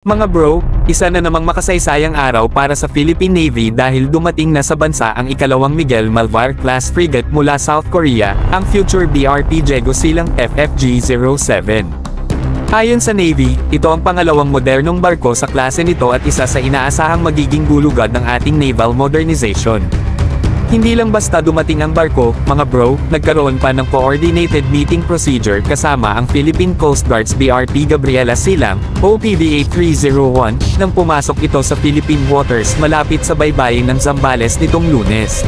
Mga bro, isa na namang makasaysayang araw para sa Philippine Navy dahil dumating na sa bansa ang ikalawang Miguel Malvar-class frigate mula South Korea, ang future BRP Daegu Silang FFG-07. Ayon sa Navy, ito ang pangalawang modernong barko sa klase nito at isa sa inaasahang magiging gulugad ng ating naval modernization. Hindi lang basta dumating ang barko, mga bro, nagkaroon pa ng coordinated meeting procedure kasama ang Philippine Coast Guard's BRP Gabriela Silang, OPV 8301, nang pumasok ito sa Philippine waters malapit sa baybayin ng Zambales nitong Lunes.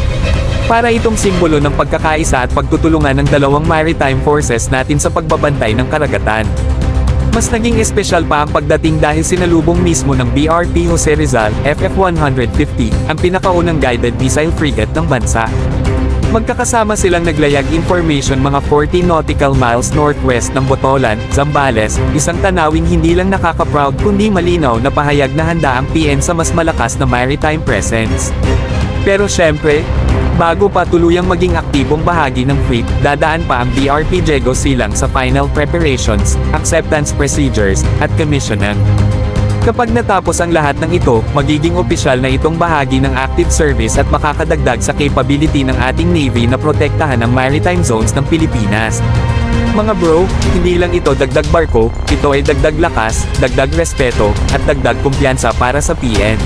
Para itong simbolo ng pagkakaisa at pagtutulungan ng dalawang maritime forces natin sa pagbabantay ng karagatan. Mas naging espesyal pa ang pagdating dahil sinalubong mismo ng BRP Jose Rizal, FF-150, ang pinakaunang guided missile frigate ng bansa. Magkakasama silang naglayag information mga 40 nautical miles northwest ng Botolan, Zambales, isang tanawing hindi lang nakaka-proud kundi malinaw na pahayag na handa ang PN sa mas malakas na maritime presence. Pero syempre, bago pa tuluyang maging aktibong bahagi ng fleet, dadaan pa ang BRP Daegu Silang sa final preparations, acceptance procedures, at commissioning. Kapag natapos ang lahat ng ito, magiging opisyal na itong bahagi ng active service at makakadagdag sa capability ng ating Navy na protektahan ang maritime zones ng Pilipinas. Mga bro, hindi lang ito dagdag barko, ito ay dagdag lakas, dagdag respeto, at dagdag kumpiyansa para sa PN.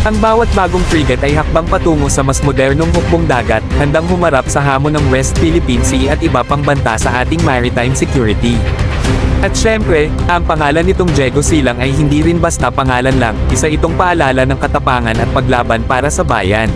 Ang bawat bagong frigate ay hakbang patungo sa mas modernong hukbong dagat, handang humarap sa hamon ng West Philippine Sea at iba pang banta sa ating maritime security. At syempre, ang pangalan nitong Daegu Silang ay hindi rin basta pangalan lang, isa itong paalala ng katapangan at paglaban para sa bayan.